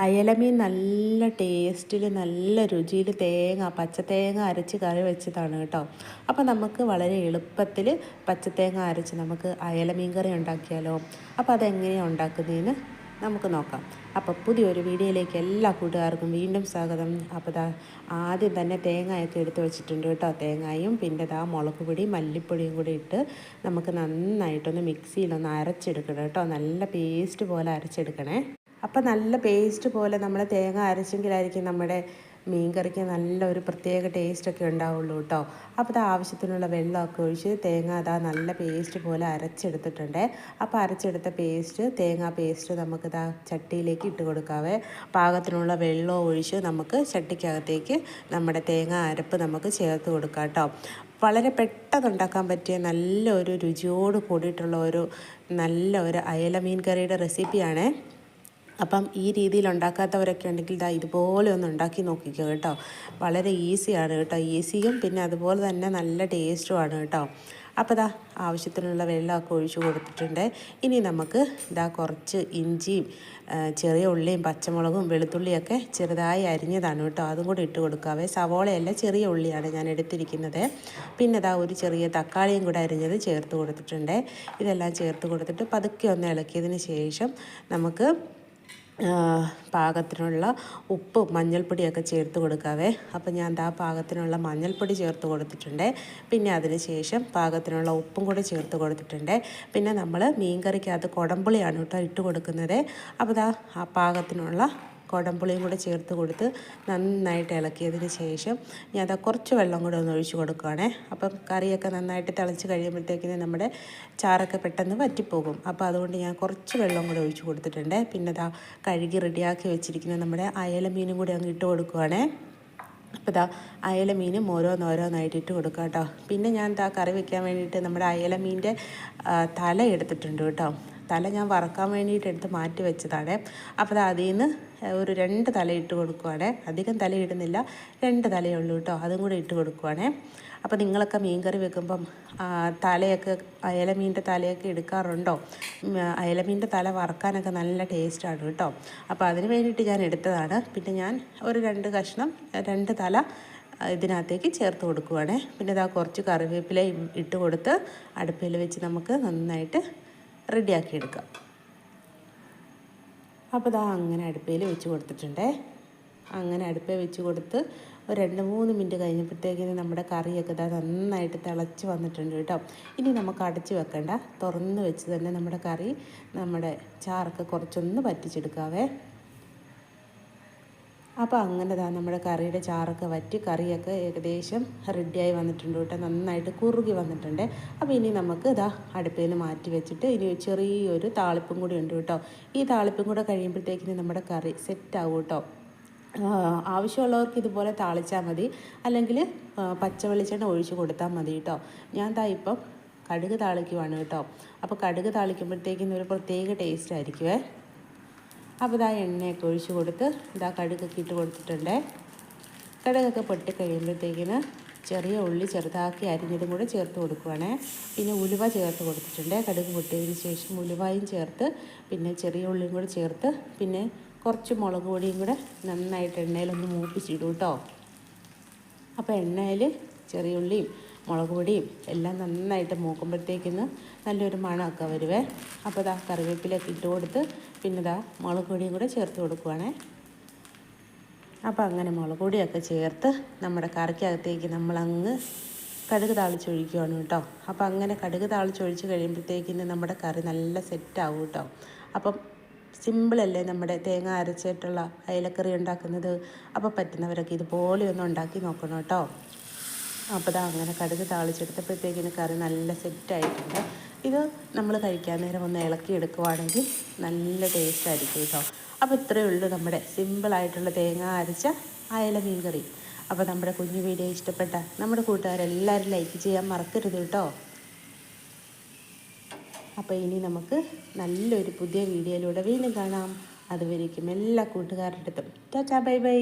അയലമീൻ നല്ല ടേസ്റ്റിൽ നല്ല രുചിയിൽ പച്ചത്തേങ്ങ അരച്ച് കറി വെച്ചതാണ് കേട്ടോ. അപ്പോൾ നമുക്ക് വളരെ എളുപ്പത്തിൽ പച്ചത്തേങ്ങ അരച്ച് നമുക്ക് അയലമീൻ കറി ഉണ്ടാക്കിയാലോ. അപ്പോൾ അതെങ്ങനെയാണ് ഉണ്ടാക്കുന്നതെന്ന് നമുക്ക് നോക്കാം. അപ്പോൾ പുതിയൊരു വീഡിയോയിലേക്ക് എല്ലാ കൂട്ടുകാർക്കും വീണ്ടും സ്വാഗതം. അപ്പോൾ ആദ്യം തന്നെ തേങ്ങയൊക്കെ എടുത്ത് വെച്ചിട്ടുണ്ട് കേട്ടോ. തേങ്ങയും പിന്നെ മുളക് പൊടി മല്ലിപ്പൊടിയും കൂടി ഇട്ട് നമുക്ക് നന്നായിട്ടൊന്ന് മിക്സിയിലൊന്ന് അരച്ചെടുക്കണം കേട്ടോ. നല്ല പേസ്റ്റ് പോലെ അരച്ചെടുക്കണേ. അപ്പം നല്ല പേസ്റ്റ് പോലെ നമ്മൾ തേങ്ങ അരച്ചെങ്കിലായിരിക്കും നമ്മുടെ മീൻ കറിക്ക് നല്ല ഒരു പ്രത്യേക ടേസ്റ്റൊക്കെ ഉണ്ടാവുള്ളൂ കേട്ടോ. അപ്പോൾ ആവശ്യത്തിനുള്ള വെള്ളമൊക്കെ ഒഴിച്ച് തേങ്ങ നല്ല പേസ്റ്റ് പോലെ അരച്ചെടുത്തിട്ടുണ്ട്. അപ്പോൾ അരച്ചെടുത്ത തേങ്ങാ പേസ്റ്റ് നമുക്ക് ചട്ടിയിലേക്ക് ഇട്ട് കൊടുക്കാവേ. പാകത്തിനുള്ള വെള്ളം ഒഴിച്ച് നമുക്ക് ചട്ടിക്കകത്തേക്ക് നമ്മുടെ തേങ്ങ അരപ്പ് നമുക്ക് ചേർത്ത് കൊടുക്കാം കേട്ടോ. വളരെ പെട്ടെന്ന് ഉണ്ടാക്കാൻ പറ്റിയ നല്ലൊരു രുചിയോട് കൂടിയിട്ടുള്ള നല്ല ഒരു അയല മീൻ കറിയുടെ റെസിപ്പിയാണ്. അപ്പം ഈ രീതിയിൽ ഉണ്ടാക്കാത്തവരൊക്കെ ഉണ്ടെങ്കിൽ ഇതുപോലെ ഒന്ന് ഉണ്ടാക്കി നോക്കിക്കോ കേട്ടോ. വളരെ ഈസിയാണ് കേട്ടോ. ഈസിയും പിന്നെ അതുപോലെ തന്നെ നല്ല ടേസ്റ്റുമാണ് കേട്ടോ. അപ്പോൾ ആവശ്യത്തിനുള്ള വെള്ളമൊക്കെ ഒഴിച്ച് കൊടുത്തിട്ടുണ്ട്. ഇനി നമുക്ക് കുറച്ച് ഇഞ്ചിയും ചെറിയ ഉള്ളിയും പച്ചമുളകും വെളുത്തുള്ളിയൊക്കെ ചെറുതായി അരിഞ്ഞതാണ് കേട്ടോ. അതും കൂടി ഇട്ട് കൊടുക്കാവേ. സവോളയല്ല, ചെറിയ ഉള്ളിയാണ് ഞാൻ എടുത്തിരിക്കുന്നത്. പിന്നെ ഒരു ചെറിയ തക്കാളിയും കൂടെ അരിഞ്ഞത് ചേർത്ത് കൊടുത്തിട്ടുണ്ട്. ഇതെല്ലാം ചേർത്ത് കൊടുത്തിട്ട് പതുക്കെ ഒന്ന് ഇളക്കിയതിന് ശേഷം നമുക്ക് പാകത്തിനുള്ള ഉപ്പും മഞ്ഞൾപ്പൊടിയൊക്കെ ചേർത്ത് കൊടുക്കാവേ. അപ്പോൾ ഞാൻ പാകത്തിനുള്ള മഞ്ഞൾപ്പൊടി ചേർത്ത് കൊടുത്തിട്ടുണ്ട്. പിന്നെ അതിന് ശേഷം പാകത്തിനുള്ള ഉപ്പും കൂടി ചേർത്ത് കൊടുത്തിട്ടുണ്ട്. പിന്നെ നമ്മൾ മീൻ കറിക്കകത്ത് കുടംപുളിയാണ് കേട്ടോ ഇട്ട് കൊടുക്കുന്നത്. അപ്പോൾ ആ പാകത്തിനുള്ള കുടംപുളിയും കൂടെ ചേർത്ത് കൊടുത്ത് നന്നായിട്ട് ഇളക്കിയതിന് ശേഷം ഞാൻ കുറച്ച് വെള്ളം കൂടെ ഒന്ന് ഒഴിച്ച് കൊടുക്കുകയാണേ. അപ്പം കറിയൊക്കെ നന്നായിട്ട് തിളച്ച് കഴിയുമ്പോഴത്തേക്കിന് നമ്മുടെ ചാറൊക്കെ പെട്ടെന്ന് വറ്റിപ്പോകും. അപ്പോൾ അതുകൊണ്ട് ഞാൻ കുറച്ച് വെള്ളം കൂടെ ഒഴിച്ച് കൊടുത്തിട്ടുണ്ട്. പിന്നെ കഴുകി റെഡിയാക്കി വെച്ചിരിക്കുന്ന നമ്മുടെ അയല മീനും കൂടി അങ്ങ് ഇട്ട് കൊടുക്കുകയാണേ. അപ്പോൾ അയല മീനും ഓരോന്നോരോന്നായിട്ട് ഇട്ട് കൊടുക്കുക കേട്ടോ. പിന്നെ ഞാൻ കറി വയ്ക്കാൻ വേണ്ടിയിട്ട് നമ്മുടെ അയല മീൻ്റെ തല എടുത്തിട്ടുണ്ട് കേട്ടോ. തല ഞാൻ വറക്കാൻ വേണ്ടിയിട്ട് എടുത്ത് മാറ്റി വെച്ചതാണ്. അപ്പോൾ അതിൽ നിന്ന് ഒരു 2 തല ഇട്ട് കൊടുക്കുവാണേ. അധികം തല ഇടുന്നില്ല, 2 തലയേ ഉള്ളൂ കേട്ടോ. അതും കൂടെ ഇട്ട് കൊടുക്കുവാണേ. അപ്പോൾ നിങ്ങളൊക്കെ മീൻ കറി വെക്കുമ്പം തലയൊക്കെ അയലമീൻ്റെ തലയൊക്കെ എടുക്കാറുണ്ടോ? അയലമീൻ്റെ തല വറക്കാനൊക്കെ നല്ല ടേസ്റ്റാണ് കേട്ടോ. അപ്പോൾ അതിന് വേണ്ടിയിട്ട് ഞാൻ എടുത്തതാണ്. പിന്നെ ഞാൻ ഒരു 2 കഷ്ണം 2 തല ഇതിനകത്തേക്ക് ചേർത്ത് കൊടുക്കുവാണേ. പിന്നെ കുറച്ച് കറിവേപ്പിലയും ഇട്ട് കൊടുത്ത് അടുപ്പിൽ വെച്ച് നമുക്ക് നന്നായിട്ട് റെഡിയാക്കി എടുക്കാം. അപ്പോൾ അങ്ങനെ അടുപ്പയിൽ വെച്ച് കൊടുത്തിട്ടുണ്ടേ. അങ്ങനെ അടുപ്പിൽ വെച്ച് കൊടുത്ത് ഒരു 2-3 മിനിറ്റ് കഴിഞ്ഞപ്പോഴത്തേക്കിന് നമ്മുടെ കറിയൊക്കെ നന്നായിട്ട് തിളച്ച് വന്നിട്ടുണ്ട് കേട്ടോ. ഇനി നമുക്ക് അടച്ച് വെക്കണ്ട, തുറന്ന് വെച്ച് തന്നെ നമ്മുടെ ചാറൊക്കെ കുറച്ചൊന്ന് വറ്റിച്ചെടുക്കാവേ. അപ്പോൾ അങ്ങനെ നമ്മുടെ കറിയുടെ ചാറൊക്കെ വറ്റി കറിയൊക്കെ ഏകദേശം റെഡിയായി വന്നിട്ടുണ്ട് കേട്ടോ. നന്നായിട്ട് കുറുകി വന്നിട്ടുണ്ട്. അപ്പോൾ ഇനി നമുക്ക് അടുപ്പിൽ നിന്ന് മാറ്റി വെച്ചിട്ട് ഇനി ചെറിയൊരു താളിപ്പും കൂടി ഉണ്ട് കേട്ടോ. ഈ താളിപ്പും കൂടെ കഴിയുമ്പോഴത്തേക്കിന് നമ്മുടെ കറി സെറ്റാവും കേട്ടോ. ആവശ്യമുള്ളവർക്ക് ഇതുപോലെ താളിച്ചാൽ മതി, അല്ലെങ്കിൽ പച്ച വെളിച്ചെണ്ണ ഒഴിച്ച് കൊടുത്താൽ മതി കേട്ടോ. ഞാൻ ഇപ്പം കടുക് താളിക്കുവാണ് കേട്ടോ. അപ്പോൾ കടുക് താളിക്കുമ്പോഴത്തേക്കിന് ഒരു പ്രത്യേക ടേസ്റ്റ് ആയിരിക്കുമേ. അപ്പോൾ എണ്ണയൊക്കെ ഒഴിച്ച് കൊടുത്ത് കടുകൊക്കെ ഇട്ട് കൊടുത്തിട്ടുണ്ട്. കടുകൊക്കെ പൊട്ടി കഴിയുമ്പോഴത്തേക്കിന് ചെറിയ ഉള്ളി ചെറുതാക്കി അരിഞ്ഞതും കൂടെ ചേർത്ത് കൊടുക്കുവാണേ. പിന്നെ ഉലുവ ചേർത്ത് കൊടുത്തിട്ടുണ്ട്. കടുക് പൊട്ടിയതിന് ശേഷം ഉലുവയും ചേർത്ത് പിന്നെ ചെറിയ ഉള്ളിയും കൂടെ ചേർത്ത് പിന്നെ കുറച്ച് മുളക് പൊടിയും കൂടെ നന്നായിട്ട് എണ്ണയിലൊന്ന് മൂപ്പിച്ചിടും കേട്ടോ. അപ്പോൾ എണ്ണയിൽ ചെറിയ ഉള്ളിയും മുളക് പൊടിയും എല്ലാം നന്നായിട്ട് മൂക്കുമ്പോഴത്തേക്കിന്ന് നല്ലൊരു മണമൊക്കെ വരുവേ. അപ്പോൾ കറിവേപ്പിലൊക്കെ ഇട്ട് കൊടുത്ത് പിന്നെ മുളക് പൊടിയും കൂടെ ചേർത്ത് കൊടുക്കുവാണേ. അപ്പോൾ അങ്ങനെ മുളക് പൊടിയൊക്കെ ചേർത്ത് നമ്മുടെ കറിക്കകത്തേക്ക് നമ്മളങ്ങ് കടുക് താളിച്ചൊഴിക്കുകയാണ് കേട്ടോ. അപ്പോൾ അങ്ങനെ കടുക് താളിച്ചൊഴിച്ച് കഴിയുമ്പോഴത്തേക്കിന് നമ്മുടെ കറി നല്ല സെറ്റാവും കേട്ടോ. അപ്പം സിമ്പിളല്ലേ നമ്മുടെ തേങ്ങ അരച്ചിട്ടുള്ള അയലക്കറി ഉണ്ടാക്കുന്നത്. അപ്പോൾ പറ്റുന്നവരൊക്കെ ഇതുപോലെ ഒന്ന് ഉണ്ടാക്കി നോക്കണം കേട്ടോ. അപ്പോൾ അങ്ങനെ കടുക് താളിച്ചെടുത്തപ്പോഴത്തേക്കിന് കറി നല്ല സെറ്റായിട്ടുണ്ട്. ഇത് നമ്മൾ കഴിക്കാൻ നേരം ഒന്ന് ഇളക്കി എടുക്കുവാണെങ്കിൽ നല്ല ടേസ്റ്റ് ആയിരിക്കും കേട്ടോ. അപ്പോൾ ഇത്രയേ ഉള്ളൂ നമ്മുടെ സിമ്പിളായിട്ടുള്ള തേങ്ങ അരച്ച അയല മീൻ കറി. അപ്പോൾ നമ്മുടെ കുഞ്ഞു വീഡിയോ ഇഷ്ടപ്പെട്ട നമ്മുടെ കൂട്ടുകാരെല്ലാവരും ലൈക്ക് ചെയ്യാൻ മറക്കരുത് കേട്ടോ. അപ്പോൾ ഇനി നമുക്ക് നല്ലൊരു പുതിയ വീഡിയോയിലൂടെ വീണ്ടും കാണാം. അതുവരേക്കും എല്ലാ കൂട്ടുകാരുടെ അടുത്തും ടാറ്റാ ബൈ ബൈ.